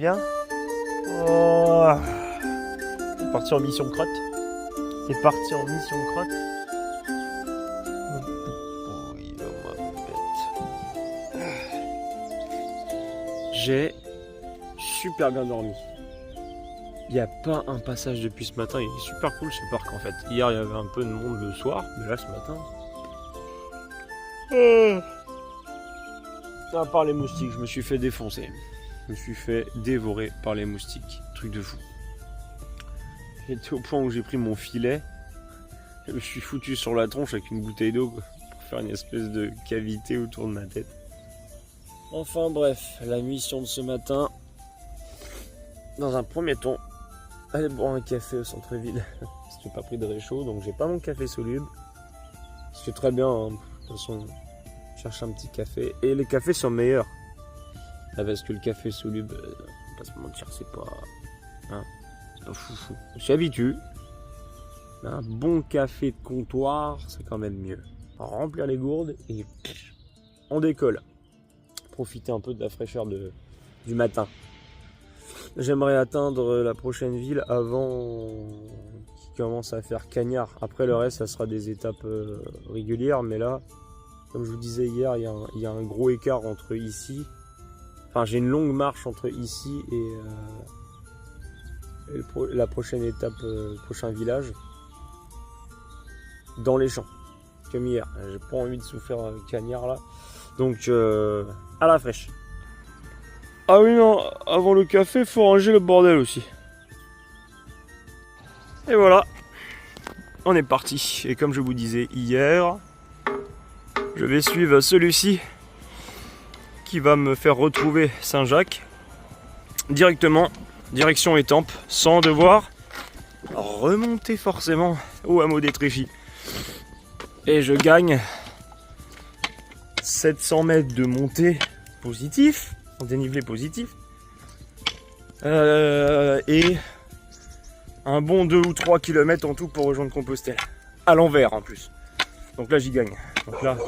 Viens. Oh. C'est parti en mission crotte. C'est parti en mission crotte. Oui, ma bête. J'ai super bien dormi. Il n'y a pas un passage depuis ce matin. Il est super cool ce parc en fait. Hier il y avait un peu de monde le soir, mais là ce matin. À part les moustiques, je me suis fait défoncer. Je me suis fait dévorer par les moustiques. Truc de fou. J'étais au point où j'ai pris mon filet. Je me suis foutu sur la tronche avec une bouteille d'eau pour faire une espèce de cavité autour de ma tête. Enfin bref, la mission de ce matin. Dans un premier temps, aller boire un café au centre-ville. Parce que j'ai pas pris de réchaud, donc j'ai pas mon café soluble. C'est très bien, hein. De toute façon, je cherche un petit café. Et les cafés sont meilleurs. Ah, parce que le café soluble, on va pas se mentir, c'est pas... Hein, c'est pas foufou. Je suis habitué. Un bon café de comptoir, c'est quand même mieux. Remplir les gourdes et on décolle. Profiter un peu de la fraîcheur du matin. J'aimerais atteindre la prochaine ville avant qu'il commence à faire cagnard. Après le reste, ça sera des étapes régulières. Mais là, comme je vous disais hier, il y a un gros écart entre ici. Enfin, j'ai une longue marche entre ici et la prochaine étape, prochain village. Dans les champs. Comme hier. J'ai pas envie de souffrir cagnard là. Donc, à la fraîche. Ah oui, non, avant le café, faut ranger le bordel aussi. Et voilà, on est parti. Et comme je vous disais hier, je vais suivre celui-ci qui va me faire retrouver Saint-Jacques directement, direction Étampes, sans devoir remonter forcément au hameau d'Étréchy. Et je gagne 700 mètres de montée positif. En dénivelé positif et un bon 2 ou 3 km en tout pour rejoindre Compostelle à l'envers en plus, donc là j'y gagne. Donc là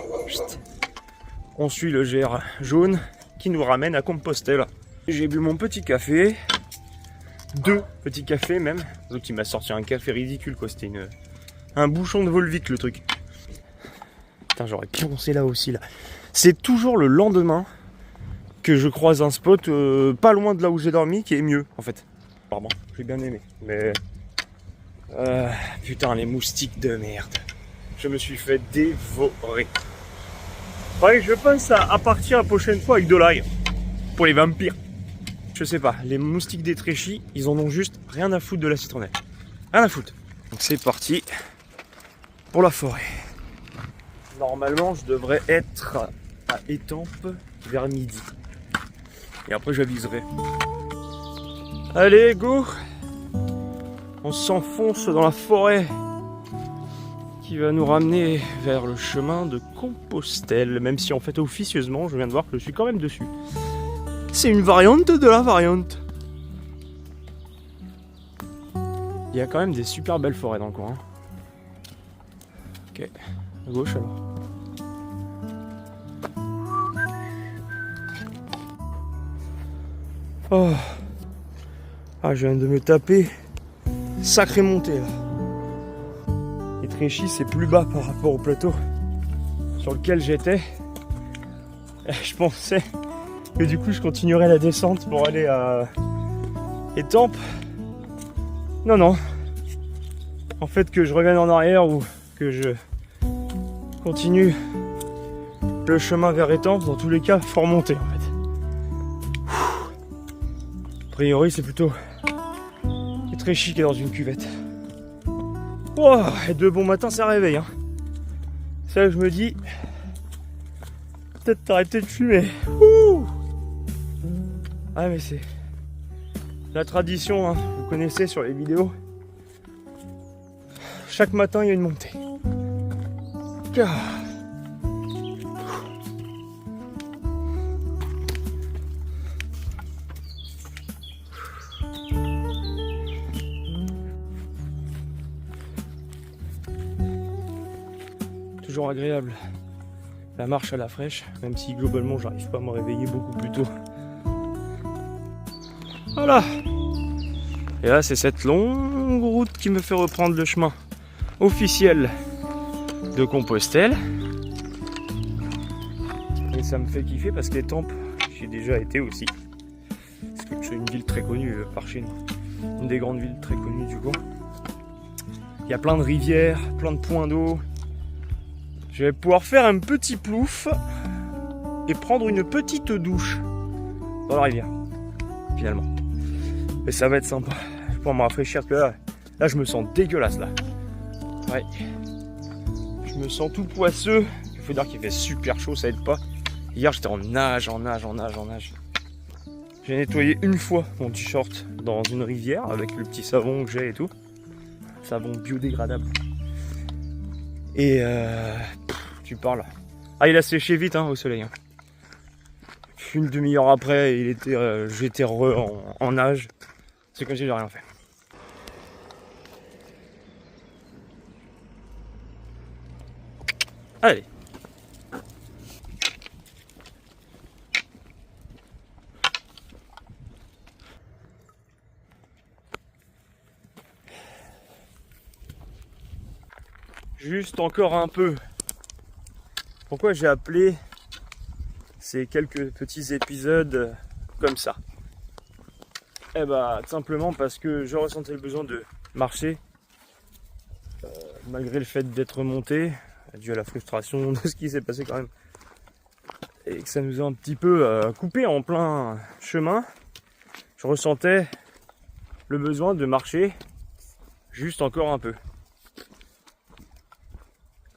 on suit le GR jaune qui nous ramène à Compostelle. J'ai bu mon petit café, 2 petits cafés même, donc il m'a sorti un café ridicule quoi, c'était un bouchon de Volvic le truc. Putain, j'aurais pioncé là aussi là. C'est toujours le lendemain que je croise un spot pas loin de là où j'ai dormi qui est mieux en fait. Pardon, j'ai bien aimé. Mais putain, les moustiques de merde. Je me suis fait dévorer. Ouais, je pense à partir la prochaine fois avec de l'ail pour les vampires. Je sais pas, les moustiques d'Étréchy, ils en ont juste rien à foutre de la citronnelle. Rien à foutre. Donc c'est parti pour la forêt. Normalement, je devrais être à Étampes vers midi. Et après j'aviserai. Allez, go! On s'enfonce dans la forêt qui va nous ramener vers le chemin de Compostelle. Même si en fait officieusement je viens de voir que je suis quand même dessus. C'est une variante de la variante. Il y a quand même des super belles forêts dans le coin. Ok, à gauche alors. Oh. Ah, je viens de me taper sacrée montée là. Étréchy c'est plus bas par rapport au plateau sur lequel j'étais. Je pensais que du coup je continuerais la descente pour aller à Étampes. Non, non. En fait, que je revienne en arrière ou que je continue le chemin vers Étampes, dans tous les cas, faut remonter en fait. A priori, c'est plutôt Étréchy qui est dans une cuvette. Oh, et de bon matin, ça réveille. Hein. C'est là que je me dis, peut-être t'arrêter de fumer. Ouh. Ah, mais c'est la tradition, hein. Vous connaissez sur les vidéos. Chaque matin, il y a une montée. Ah. Toujours agréable la marche à la fraîche, même si globalement j'arrive pas à me réveiller beaucoup plus tôt. Voilà. Et là, c'est cette longue route qui me fait reprendre le chemin officiel de Compostelle. Et ça me fait kiffer parce que l'Étampes, j'y ai déjà été aussi. Parce que c'est une ville très connue par chez nous. Une des grandes villes très connues du coin. Il y a plein de rivières, plein de points d'eau. Je vais pouvoir faire un petit plouf et prendre une petite douche dans la rivière, finalement. Et ça va être sympa. Je vais pouvoir me rafraîchir, parce que là je me sens dégueulasse là. Ouais. Je me sens tout poisseux. Il faut dire qu'il fait super chaud, ça aide pas. Hier j'étais en nage. J'ai nettoyé une fois mon t-shirt dans une rivière avec le petit savon que j'ai et tout. Savon biodégradable. Et tu parles. Ah, il a séché vite au soleil. Une demi-heure après, j'étais en nage. C'est comme si j'ai rien fait. Allez. Juste encore un peu. Pourquoi j'ai appelé ces quelques petits épisodes comme ça? Eh bah, tout simplement parce que je ressentais le besoin de marcher malgré le fait d'être monté, dû à la frustration de ce qui s'est passé quand même, et que ça nous a un petit peu coupé en plein chemin. Je ressentais le besoin de marcher juste encore un peu.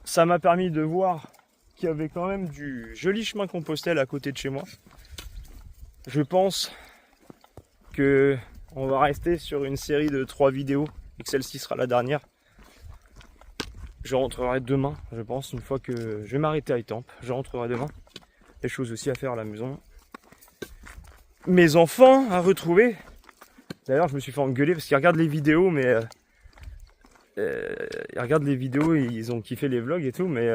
Ça m'a permis de voir qu'il y avait quand même du joli chemin Compostelle à côté de chez moi. Je pense que on va rester sur une série de 3 vidéos et que celle-ci sera la dernière. Je rentrerai demain, je pense, une fois que je vais m'arrêter à Étampes. Je rentrerai demain. Des choses aussi à faire à la maison. Mes enfants à retrouver. D'ailleurs, je me suis fait engueuler parce qu'ils regardent les vidéos, mais ils regardent les vidéos et ils ont kiffé les vlogs et tout, mais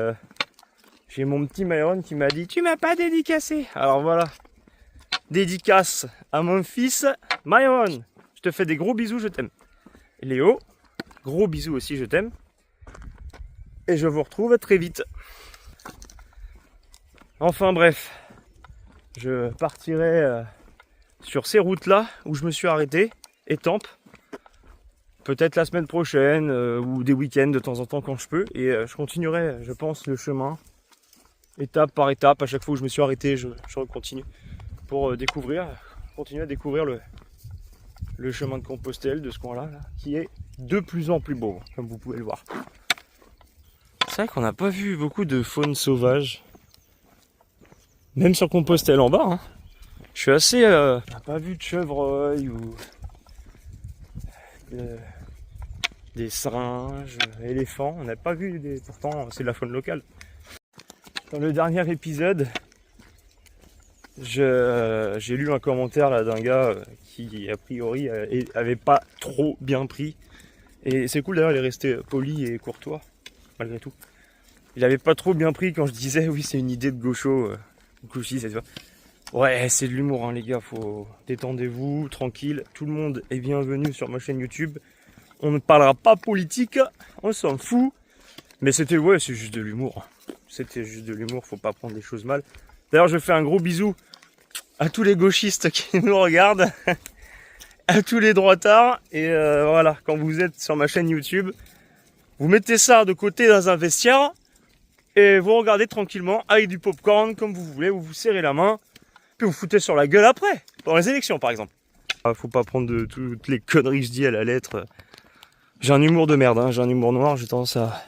j'ai mon petit Myron qui m'a dit: tu m'as pas dédicacé. Alors voilà, dédicace à mon fils Myron. Je te fais des gros bisous, je t'aime. Léo, gros bisous aussi, je t'aime. Et je vous retrouve très vite. Enfin bref, je partirai sur ces routes-là où je me suis arrêté, Étampes. Peut-être la semaine prochaine ou des week-ends de temps en temps quand je peux. Et je continuerai, je pense, le chemin étape par étape. À chaque fois où je me suis arrêté, je continue pour continuer à découvrir le chemin de Compostelle de ce coin-là, qui est de plus en plus beau, comme vous pouvez le voir. C'est vrai qu'on n'a pas vu beaucoup de faune sauvage, même sur Compostelle en bas. Je suis assez... on n'a pas vu de chevreuil ou... des singes, éléphants, on n'a pas vu pourtant c'est de la faune locale. Dans le dernier épisode, j'ai lu un commentaire là d'un gars qui a priori avait pas trop bien pris, et c'est cool d'ailleurs, il est resté poli et courtois malgré tout. Il avait pas trop bien pris quand je disais oui c'est une idée de gaucho, gauchiste, c'est ça. Ouais, c'est de l'humour les gars, faut détendez-vous, tranquille, tout le monde est bienvenu sur ma chaîne YouTube. On ne parlera pas politique, on s'en fout. Mais c'est juste de l'humour. C'était juste de l'humour, faut pas prendre les choses mal. D'ailleurs, je fais un gros bisou à tous les gauchistes qui nous regardent, à tous les droitards. Et voilà, quand vous êtes sur ma chaîne YouTube, vous mettez ça de côté dans un vestiaire et vous regardez tranquillement avec du popcorn comme vous voulez, vous vous serrez la main, puis vous foutez sur la gueule après, pendant les élections par exemple. Faut pas prendre de toutes les conneries que je dis à la lettre. J'ai un humour de merde, j'ai un humour noir, j'ai tendance à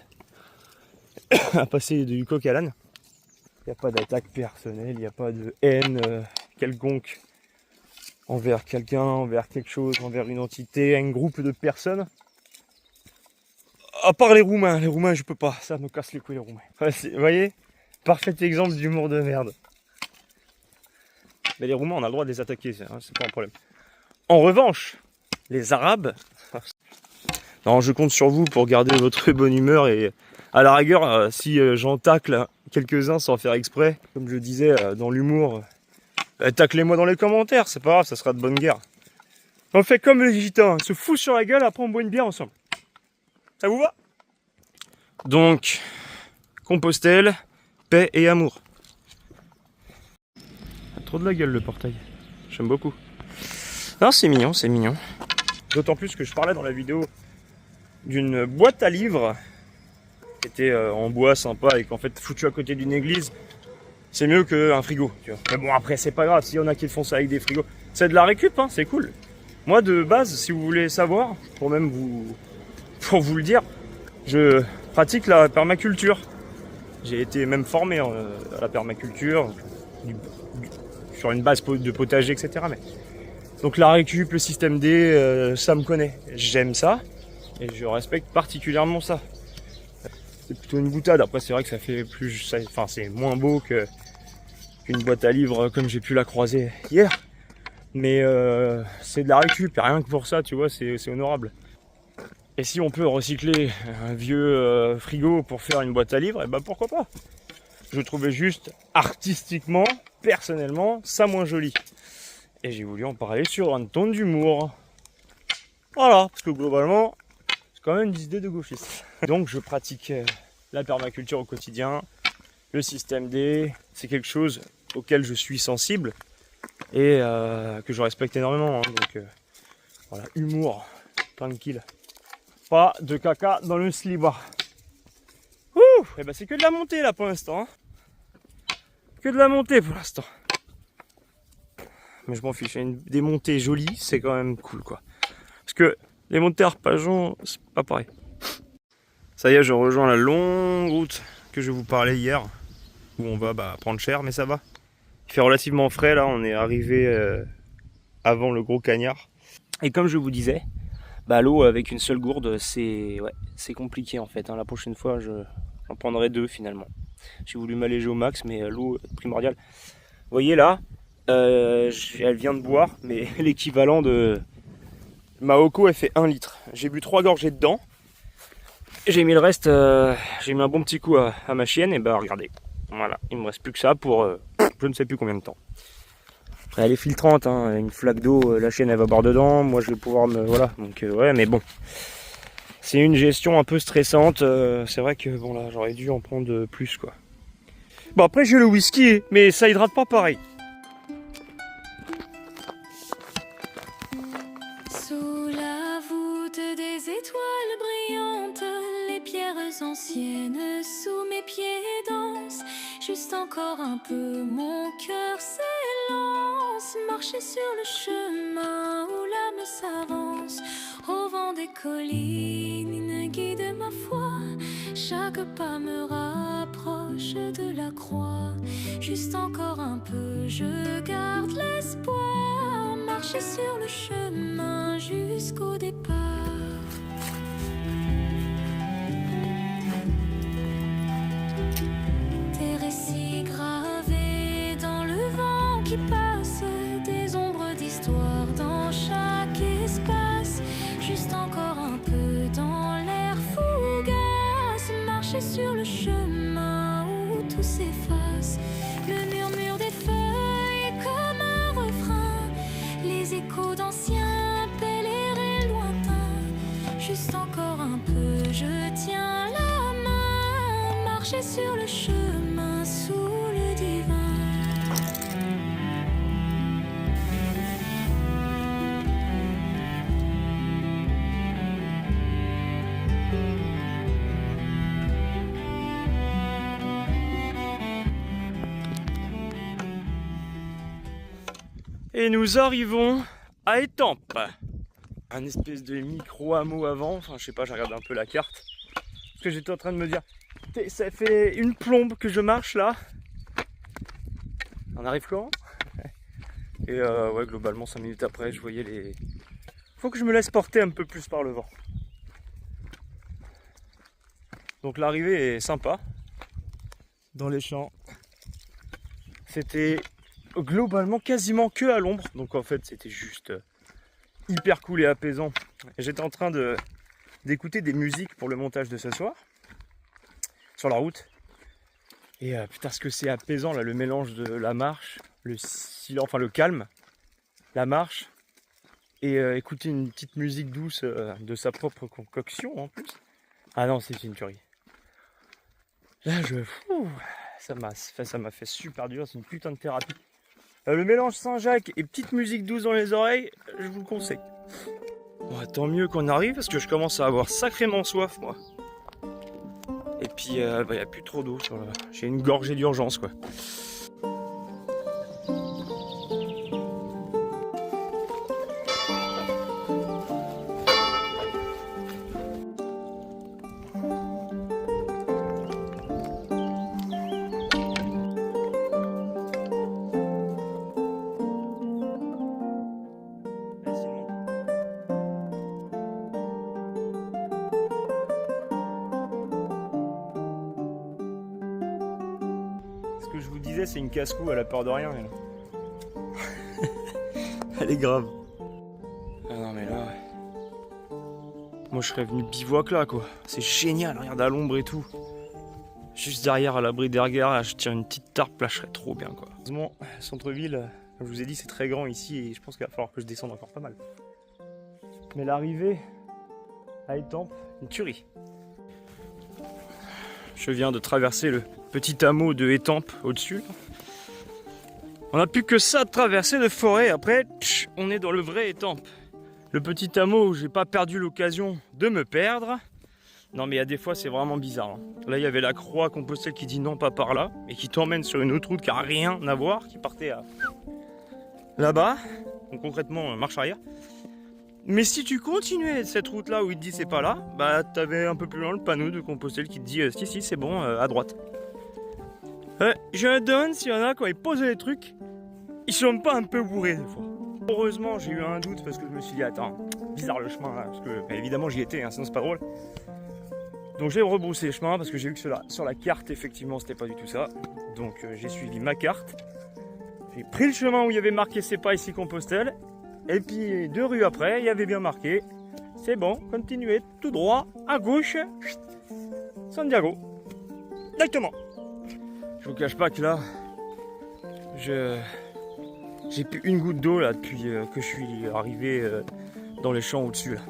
passer du coq à l'âne. Il n'y a pas d'attaque personnelle, il n'y a pas de haine quelconque envers quelqu'un, envers quelque chose, envers une entité, un groupe de personnes. À part les Roumains je peux pas, ça me casse les couilles les Roumains. Vous voyez, parfait exemple d'humour de merde. Mais les Roumains on a le droit de les attaquer, c'est pas un problème. En revanche, les Arabes... Non, je compte sur vous pour garder votre bonne humeur et à la rigueur, si j'en tacle quelques-uns sans faire exprès, comme je disais dans l'humour, taclez-moi dans les commentaires, c'est pas grave, ça sera de bonne guerre. On fait comme les gitans, on se fout sur la gueule, après on boit une bière ensemble. Ça vous va? Donc, Compostelle, paix et amour. Trop de la gueule le portail. J'aime beaucoup. Non, c'est mignon, c'est mignon. D'autant plus que je parlais dans la vidéo d'une boîte à livres qui était en bois sympa et qu'en fait foutu à côté d'une église. C'est mieux qu'un frigo, tu vois. Mais bon, après, c'est pas grave, s'il y en a qui le font ça avec des frigos. C'est de la récup, hein, c'est cool. Moi, de base, si vous voulez savoir, pour vous le dire, je pratique la permaculture. J'ai été même formé à la permaculture, sur une base de potager, etc. Mais... Donc la récup, le système D, ça me connaît. J'aime ça, et je respecte particulièrement ça. C'est plutôt une boutade, après c'est vrai que ça fait plus... Enfin, c'est moins beau qu'une boîte à livres comme j'ai pu la croiser hier. Mais c'est de la récup, et rien que pour ça, tu vois, c'est honorable. Et si on peut recycler un vieux frigo pour faire une boîte à livres, et ben pourquoi pas. Je trouvais juste artistiquement, personnellement, ça moins joli. Et j'ai voulu en parler sur un ton d'humour. Voilà, parce que globalement, c'est quand même une idée de gauchiste. Donc je pratique la permaculture au quotidien. Le système D, c'est quelque chose auquel je suis sensible et que je respecte énormément. Hein. Donc voilà, humour, tranquille. Pas de caca dans le slibard. Ouh, et ben c'est que de la montée là pour l'instant. Hein. Que de la montée pour l'instant. Mais je m'en fiche, des montées jolies, c'est quand même cool quoi. Parce que les montées Arpajon, c'est pas pareil. Ça y est, je rejoins la longue route que je vous parlais hier, où on va prendre cher, mais ça va. Il fait relativement frais là, on est arrivé avant le gros cagnard. Et comme je vous disais, l'eau avec une seule gourde, c'est compliqué en fait. Hein. La prochaine fois, j'en prendrai 2 finalement. J'ai voulu m'alléger au max, mais l'eau est primordiale. Vous voyez là, elle vient de boire, mais l'équivalent de Maoko, elle fait 1 litre. J'ai bu 3 gorgées dedans. J'ai mis le reste, j'ai mis un bon petit coup à ma chienne, et regardez. Voilà, il me reste plus que ça pour je ne sais plus combien de temps. Après, elle est filtrante, hein, une flaque d'eau, la chienne elle va boire dedans, moi je vais pouvoir me... Voilà, donc ouais, mais bon. C'est une gestion un peu stressante, c'est vrai que bon là, j'aurais dû en prendre plus quoi. Bon après j'ai le whisky, mais ça hydrate pas pareil. Sous la voûte des étoiles brillantes, les pierres anciennes sous mes pieds dansent. Juste encore un peu, mon cœur s'élance. Marcher sur le chemin où l'âme s'avance. Au vent des collines guide ma foi. Chaque pas me rapproche de la croix. Juste encore un peu, je garde l'espoir. Marcher sur le chemin jusqu'au départ. Des récits gravés dans le vent qui passe, des ombres d'histoire dans chaque espace. Juste encore un peu dans l'air fougasse. Marcher sur le chemin où tout s'efface. Le murmure des feuilles comme un refrain. Les échos d'anciens pèlerins lointains. Juste encore un peu, je tiens la main. Marcher sur le chemin sous le divin. Et nous arrivons à Étampes. Un espèce de micro-hameau avant, enfin je sais pas, j'ai regardé un peu la carte. Parce que j'étais en train de me dire, ça fait une plombe que je marche là. On arrive quand? Et ouais, globalement 5 minutes après, je voyais les... Faut que je me laisse porter un peu plus par le vent. Donc l'arrivée est sympa. Dans les champs. C'était globalement quasiment que à l'ombre. Donc en fait c'était juste hyper cool et apaisant. J'étais en train d'écouter des musiques pour le montage de ce soir. Sur la route. Et putain ce que c'est apaisant là, le mélange de la marche, le silence, enfin le calme, la marche et écouter une petite musique douce de sa propre concoction en plus. Ah non, c'est une tuerie. Là, ça m'a fait super dur, c'est une putain de thérapie. Le mélange Saint-Jacques et petite musique douce dans les oreilles, je vous le conseille. Bon, tant mieux qu'on arrive parce que je commence à avoir sacrément soif, moi. Et puis, y a plus trop d'eau. J'ai une gorgée d'urgence, quoi. Ce que je vous disais, c'est une casse-cou, elle a peur de rien. Elle, elle est grave. Ah non mais là... Moi je serais venu bivouac là quoi. C'est génial, regarde à l'ombre et tout. Juste derrière à l'abri des regards, là, je tire une petite tarpe, là je serais trop bien quoi. Heureusement, centre-ville, comme je vous ai dit, c'est très grand ici et je pense qu'il va falloir que je descende encore pas mal. Mais l'arrivée à Étampes, une tuerie. Je viens de traverser le petit hameau de Étampes au-dessus. On n'a plus que ça de traverser de forêt. Après, on est dans le vrai Étampes. Le petit hameau où j'ai pas perdu l'occasion de me perdre. Non mais il y a des fois c'est vraiment bizarre. Hein. Là il y avait la croix Compostelle qui dit non pas par là. Et qui t'emmène sur une autre route qui n'a rien à voir. Qui partait à là-bas. Donc concrètement marche arrière. Mais si tu continuais cette route là où il te dit c'est pas là, bah t'avais un peu plus loin le panneau de Compostelle qui te dit si c'est bon à droite. Je donne s'il y en a quand ils posent les trucs, ils sont pas un peu bourrés des fois. Heureusement j'ai eu un doute parce que je me suis dit attends, bizarre le chemin là, parce que bah, évidemment j'y étais, hein, sinon c'est pas drôle. Donc j'ai rebroussé le chemin parce que j'ai vu que sur la carte effectivement c'était pas du tout ça. Donc j'ai suivi ma carte, j'ai pris le chemin où il y avait marqué c'est pas ici Compostelle. Et puis 2 rues après, il y avait bien marqué c'est bon, continuez tout droit, à gauche, Santiago. Directement. Je vous cache pas que là, j'ai plus une goutte d'eau là depuis que je suis arrivé dans les champs au-dessus là.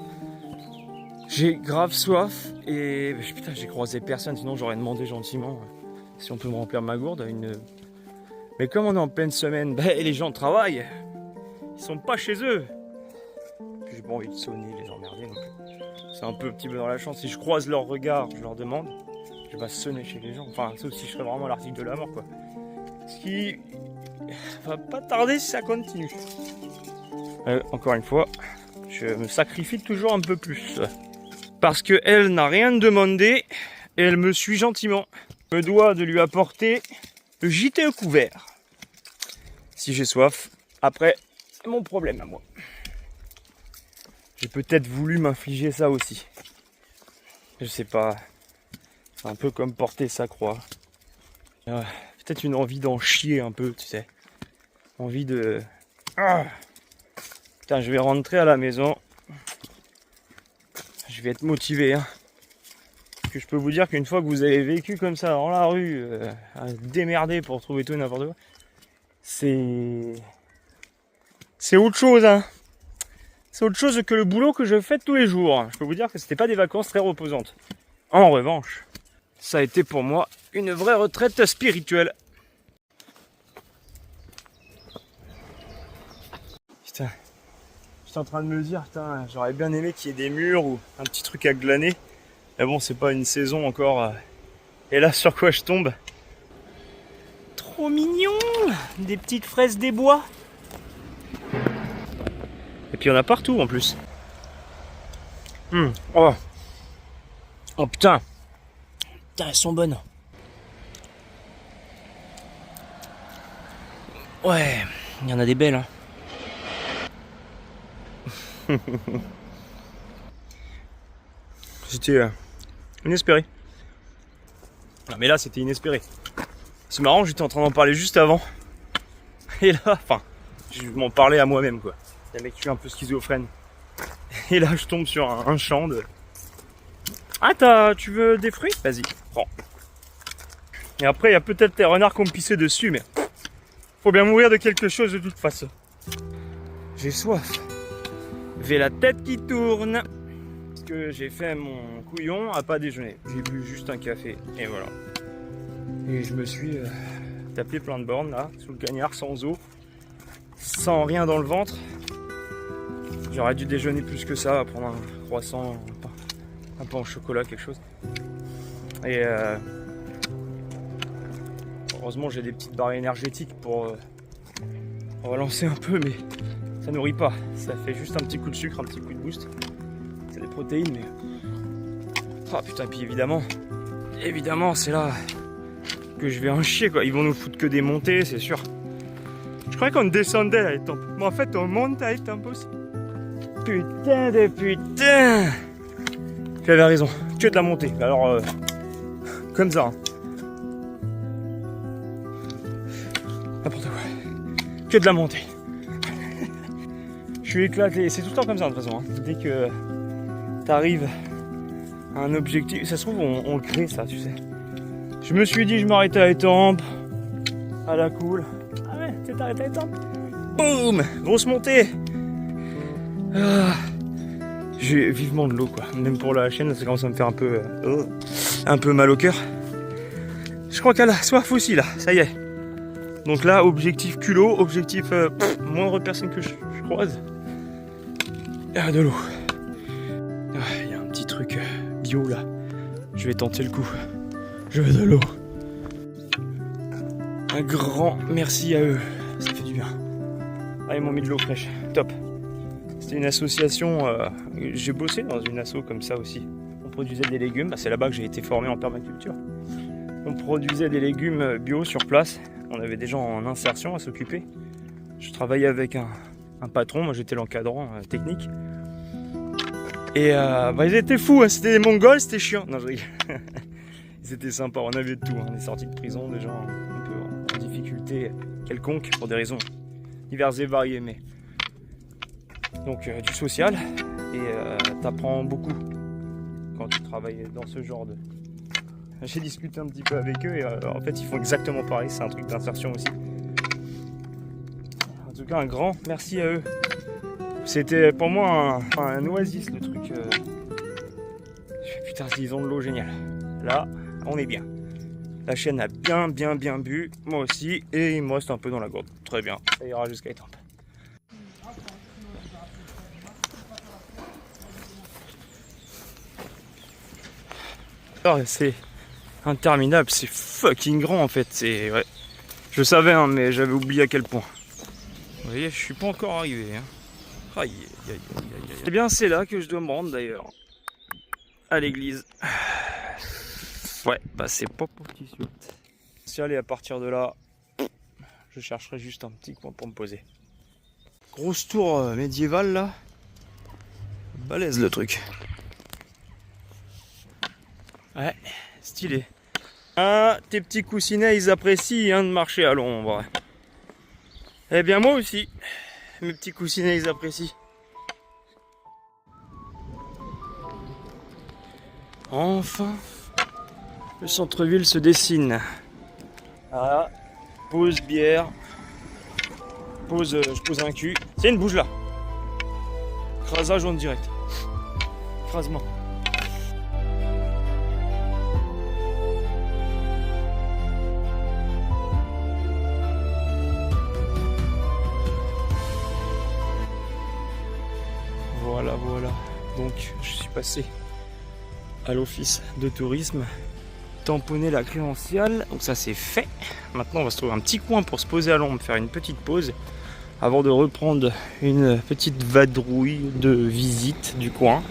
J'ai grave soif et putain j'ai croisé personne, sinon j'aurais demandé gentiment si on peut me remplir ma gourde. Mais comme on est en pleine semaine, bah, les gens travaillent. Ils sont pas chez eux. Puis j'ai pas envie de sonner, les emmerder non plus. C'est un petit peu dans la chance. Si je croise leur regard, je leur demande, je vais sonner chez les gens. Enfin, sauf si je serais vraiment à l'article de la mort, quoi. Ce qui va pas tarder si ça continue. Encore une fois, je me sacrifie toujours un peu plus. Parce qu'elle n'a rien demandé et elle me suit gentiment. Je me dois de lui apporter le gîte au couvert. Si j'ai soif, après... c'est mon problème à moi. J'ai peut-être voulu m'infliger ça aussi. Je sais pas. C'est un peu comme porter sa croix. Peut-être une envie d'en chier un peu, tu sais. Envie de... Ah putain, je vais rentrer à la maison. Je vais être motivé. Hein. Parce que je peux vous dire qu'une fois que vous avez vécu comme ça dans la rue, à démerder pour trouver tout et n'importe quoi, c'est autre chose, hein. C'est autre chose que le boulot que je fais tous les jours. Je peux vous dire que c'était pas des vacances très reposantes. En revanche, ça a été pour moi une vraie retraite spirituelle. Putain, j'étais en train de me dire, putain, j'aurais bien aimé qu'il y ait des murs ou un petit truc à glaner. Mais bon, c'est pas une saison encore. Et là, sur quoi je tombe? Trop mignon! Des petites fraises des bois. Et puis il y en a partout en plus. Oh. Oh putain. Putain, elles sont bonnes. Ouais, il y en a des belles. Hein. C'était inespéré. Non mais là c'était inespéré. C'est marrant, j'étais en train d'en parler juste avant. Et là, enfin, je m'en parlais à moi-même quoi. Le mec, je suis un peu schizophrène. Et là, je tombe sur un champ de... Ah, tu veux des fruits? Vas-y, prends. Et après, il y a peut-être des renards qui ont pissé dessus, mais... faut bien mourir de quelque chose de toute façon. J'ai soif. J'ai la tête qui tourne. Parce que j'ai fait mon couillon à pas déjeuner. J'ai bu juste un café et voilà. Et je me suis tapé plein de bornes là, sous le cagnard, sans eau, sans rien dans le ventre. J'aurais dû déjeuner plus que ça, prendre un croissant, un pain au chocolat, quelque chose. Et heureusement j'ai des petites barres énergétiques pour relancer un peu, mais ça nourrit pas. Ça fait juste un petit coup de sucre, un petit coup de boost. C'est des protéines, mais... Ah putain, puis évidemment, c'est là que je vais en chier quoi. Ils vont nous foutre que des montées, c'est sûr. Je croyais qu'on descendait à l'étape. Mais en fait, on monte à l'étape aussi. Putain de putain! J'avais raison, que de la montée. Alors, comme ça. Hein. N'importe quoi. Que de la montée. Je suis éclaté. C'est tout le temps comme ça de toute façon. Hein. Dès que t'arrives à un objectif, ça se trouve, on le crée ça, tu sais. Je me suis dit, je m'arrêtais à l'étape. À la cool. Ah ouais, tu t'es arrêté à l'étape. Boum! Grosse montée. Ah, j'ai vivement de l'eau quoi. Même pour la chaîne, ça commence à me faire un peu mal au cœur. Je crois qu'elle a soif aussi là, ça y est. Donc là, objectif culot, objectif moindre personne que je croise. Ah, de l'eau. Il y a un petit truc bio là. Je vais tenter le coup. Je veux de l'eau. Un grand merci à eux. Ça fait du bien. Ah, ils m'ont mis de l'eau fraîche. Top. C'était une association, j'ai bossé dans une asso comme ça aussi. On produisait des légumes, c'est là-bas que j'ai été formé en permaculture. On produisait des légumes bio sur place. On avait des gens en insertion à s'occuper. Je travaillais avec un patron, moi j'étais l'encadrant technique. Et ils étaient fous, hein. C'était des Mongols, c'était chiant. Non, je rigole. Ils étaient sympas, on avait de tout. Hein. On est sortis de prison, des gens un peu en difficulté quelconque pour des raisons diverses et variées, mais... Donc du social, et t'apprends beaucoup quand tu travailles dans ce genre de... J'ai discuté un petit peu avec eux et en fait ils font exactement pareil, c'est un truc d'insertion aussi. En tout cas un grand merci à eux. C'était pour moi un oasis le truc. Putain ils ont de l'eau géniale. Là on est bien. La chaîne a bien bu, moi aussi, et il me reste un peu dans la gourde. Très bien, ça ira jusqu'à étape. C'est interminable, c'est fucking grand en fait, c'est... Ouais. Je savais hein, mais j'avais oublié à quel point. Vous voyez, je suis pas encore arrivé. Hein. Aïe, aïe, aïe, aïe, aïe. Eh bien c'est là que je dois me rendre d'ailleurs. À l'église. Ouais, bah c'est pas pour petit suite. Si allez, à partir de là, je chercherai juste un petit coin pour me poser. Grosse tour médiévale là. Balèze le truc. Ouais, stylé. Ah, tes petits coussinets, ils apprécient hein, de marcher à l'ombre. Eh bien moi aussi, mes petits coussinets, ils apprécient. Enfin, le centre-ville se dessine. Ah, pause bière. Pause, je pose un cul. C'est une bouge là. Crasage en direct. Crasement. Voilà. Donc, je suis passé à l'office de tourisme, tamponner la crédentiale. Donc ça c'est fait. Maintenant, on va se trouver un petit coin pour se poser à l'ombre, faire une petite pause, avant de reprendre une petite vadrouille de visite du coin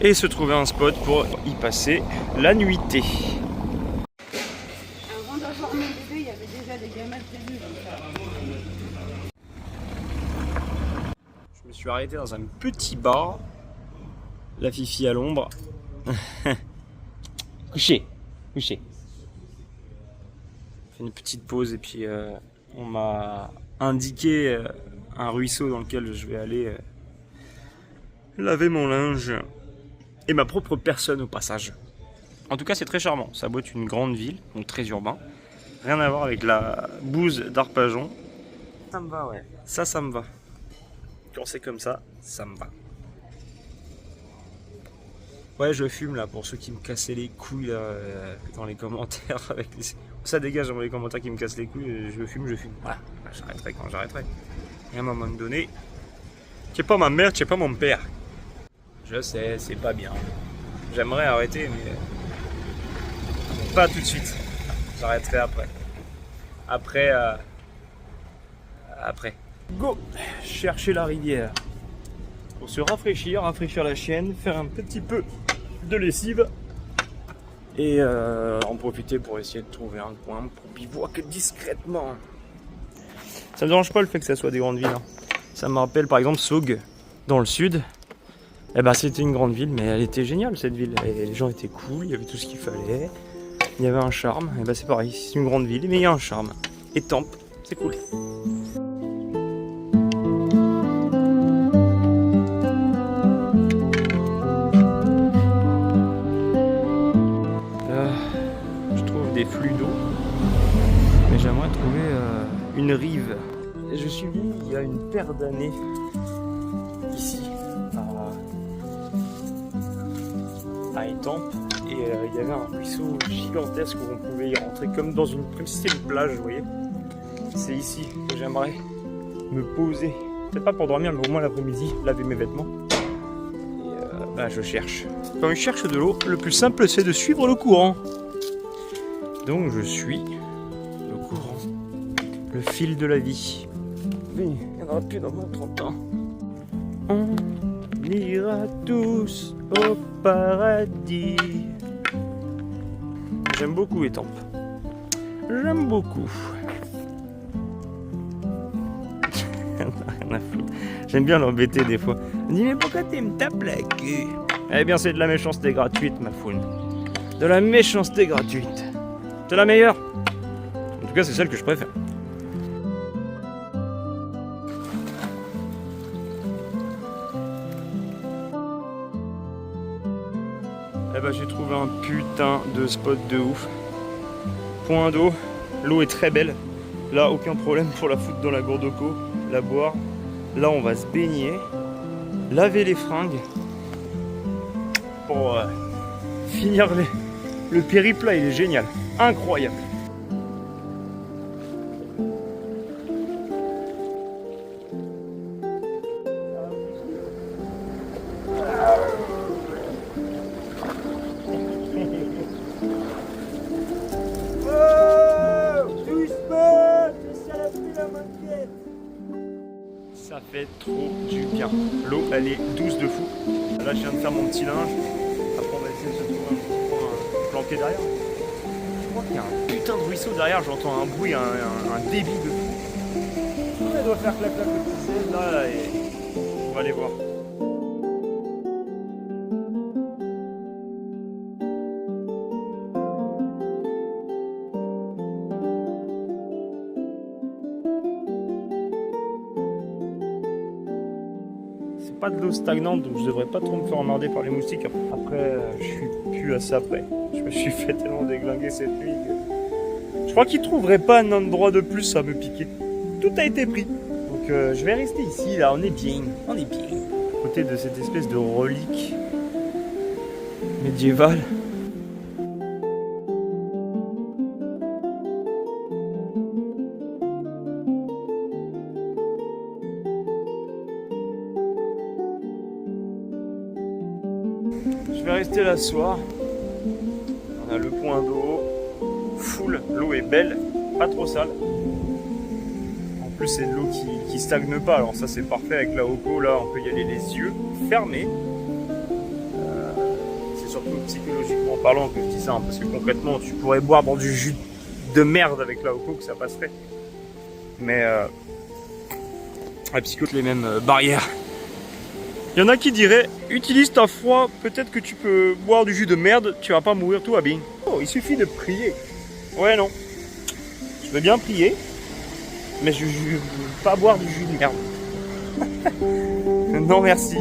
et se trouver un spot pour y passer la nuitée. Avant d'avoir mon bébé, il y avait déjà des gamins prévus. Je me suis arrêté dans un petit bar, la fifi à l'ombre. Couché. Fait une petite pause et puis on m'a indiqué un ruisseau dans lequel je vais aller laver mon linge et ma propre personne au passage. En tout cas c'est très charmant, ça doit être une grande ville, donc très urbain. Rien à voir avec la bouse d'Arpajon. Ça me va ouais, ça me va. Quand c'est comme ça, ça me va. Ouais, je fume là pour ceux qui me cassaient les couilles là, dans les commentaires. Avec les... Ça dégage dans les commentaires qui me cassent les couilles. Je fume. Voilà, j'arrêterai quand j'arrêterai. Et à un moment donné, tu es pas ma mère, tu es pas mon père. Je sais, c'est pas bien. J'aimerais arrêter, mais pas tout de suite. J'arrêterai après. Après. Go! Chercher la rivière. Pour se rafraîchir la chienne, faire un petit peu de lessive et en profiter pour essayer de trouver un coin pour bivouac discrètement. Ça me dérange pas le fait que ça soit des grandes villes. Hein. Ça me rappelle par exemple Saug dans le sud. Eh ben, c'était une grande ville, mais elle était géniale cette ville. Et les gens étaient cool, il y avait tout ce qu'il fallait. Il y avait un charme. Et ben, c'est pareil, c'est une grande ville, mais il y a un charme. Et Tempe, c'est cool. Je trouve des flux d'eau, mais j'aimerais trouver une rive. Et je suis venu il y a une paire d'années ici à Étampes et il y avait un ruisseau gigantesque où on pouvait y rentrer comme si c'était une plage, vous voyez. C'est ici que j'aimerais me poser, peut-être pas pour dormir, mais au moins l'après-midi, laver mes vêtements. Et je cherche. Quand je cherche de l'eau, le plus simple c'est de suivre le courant. Donc je suis le courant, le fil de la vie. Mais il n'y en aura plus dans mon 30 ans. On ira tous au paradis. J'aime beaucoup Étampes. J'aime beaucoup. Rien à foutre. J'aime bien l'embêter des fois. On dit mais pourquoi tu me tapes la queue? Eh bien c'est de la méchanceté gratuite ma foune. De la méchanceté gratuite. C'est la meilleure. En tout cas c'est celle que je préfère. Eh ben j'ai trouvé un putain de spot de ouf. Point d'eau, l'eau est très belle. Là aucun problème pour la foutre dans la gourde d'eau, la boire. Là on va se baigner, laver les fringues pour finir le périple là, il est génial, incroyable. Ça fait trop du bien. L'eau elle est douce de fou. Là je viens de faire mon petit linge. Après on va essayer de se trouver un petit coin planqué derrière. Je crois qu'il y a un putain de ruisseau derrière, j'entends un bruit, un débit de fou. Ça doit faire clac clac le là et on va aller voir. Pas de l'eau stagnante, donc je devrais pas trop me faire emmerder par les moustiques. Après, je suis plus à ça près. Je me suis fait tellement déglinguer cette nuit que je crois qu'ils trouveraient pas un endroit de plus à me piquer. Tout a été pris. Donc je vais rester ici, là, on est bien. On est bien. À côté de cette espèce de relique médiévale. Je vais rester là ce soir. On a le point d'eau full, l'eau est belle, pas trop sale. En plus c'est de l'eau qui stagne pas, alors ça c'est parfait avec la Hoco, là on peut y aller les yeux fermés. C'est surtout psychologiquement parlant que je dis ça, hein, parce que concrètement tu pourrais boire dans du jus de merde avec la Hoco que ça passerait. Mais la psycho, les mêmes barrières. Il y en a qui diraient, utilise ta foi, peut-être que tu peux boire du jus de merde, tu vas pas mourir, tout va bien. Oh, il suffit de prier. Ouais, non. Je veux bien prier, mais je veux pas boire du jus de merde. Non, merci.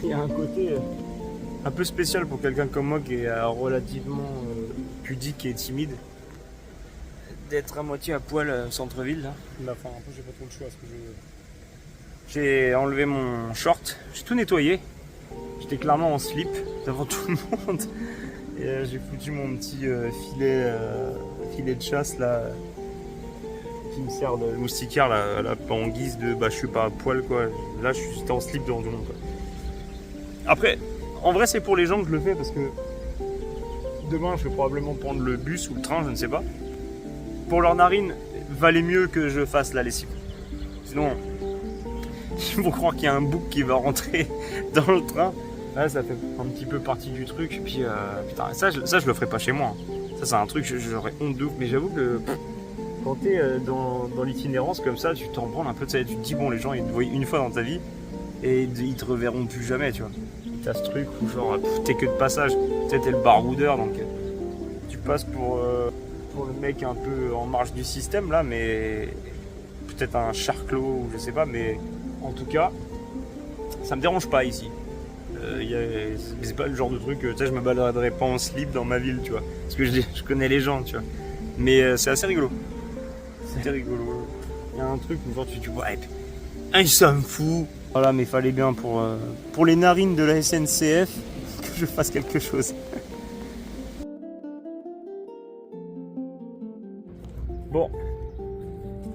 Il y a côté un peu spécial pour quelqu'un comme moi qui est relativement pudique et timide. D'être à moitié à poil au centre-ville là. Enfin, un peu, j'ai pas trop le choix. Parce que J'ai enlevé mon short, j'ai tout nettoyé. J'étais clairement en slip devant tout le monde. Et j'ai foutu mon petit filet de chasse là, qui me sert de moustiquaire là, en guise de je suis pas à poil quoi. Là j'étais en slip devant tout le monde quoi. Après, en vrai c'est pour les gens que je le fais parce que demain je vais probablement prendre le bus ou le train, je ne sais pas. Pour leurs narines, valait mieux que je fasse la lessive. Sinon, ils vont croire qu'il y a un bouc qui va rentrer dans le train. Là, ça fait un petit peu partie du truc. Puis, putain, ça, je le ferai pas chez moi. Ça, c'est un truc, j'aurais honte de ouf. Mais j'avoue que quand t'es dans l'itinérance comme ça, tu t'en branles un peu. Tu te dis, bon, les gens, ils te voient une fois dans ta vie et ils te reverront plus jamais, tu vois. T'as ce truc où, genre, t'es que de passage. Tu sais, t'es le baroudeur, donc tu passes pour le mec un peu en marge du système, là, mais peut-être un charclos ou je sais pas, mais en tout cas, ça me dérange pas ici. C'est pas le genre de truc, tu sais, je me baladerai pas en slip dans ma ville, tu vois, parce que je connais les gens, tu vois. Mais c'est assez rigolo. C'était rigolo. Il y a un truc où genre tu vois, il s'en fout. Voilà, mais fallait bien pour les narines de la SNCF que je fasse quelque chose. Bon,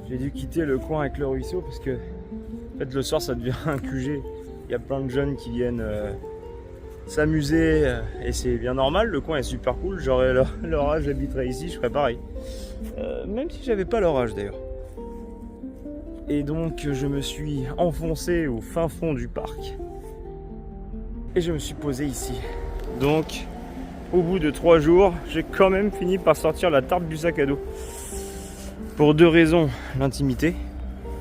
j'ai dû quitter le coin avec le ruisseau parce que en fait, le soir ça devient un QG. Il y a plein de jeunes qui viennent s'amuser et c'est bien normal. Le coin est super cool. J'aurais leur âge, j'habiterais ici, je ferais pareil. Même si j'avais pas leur âge d'ailleurs. Et donc je me suis enfoncé au fin fond du parc et je me suis posé ici. Donc au bout de 3 jours, j'ai quand même fini par sortir la tarte du sac à dos. Pour 2 raisons, l'intimité,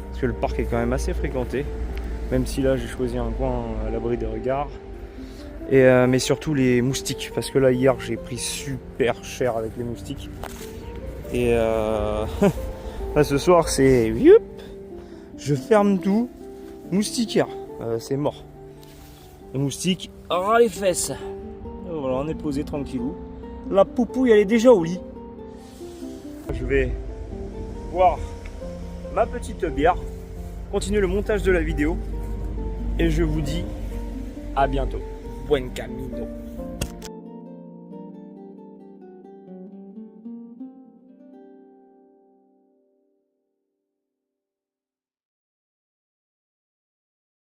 parce que le parc est quand même assez fréquenté, même si là j'ai choisi un coin à l'abri des regards, et, mais surtout les moustiques, parce que là hier j'ai pris super cher avec les moustiques, et là ce soir c'est youp, je ferme tout, moustiquaire, c'est mort. Les moustiques, ras les fesses, et voilà, on est posé tranquillou, la poupouille elle est déjà au lit. Je vais boire ma petite bière, continuer le montage de la vidéo et je vous dis à bientôt. Buen camino.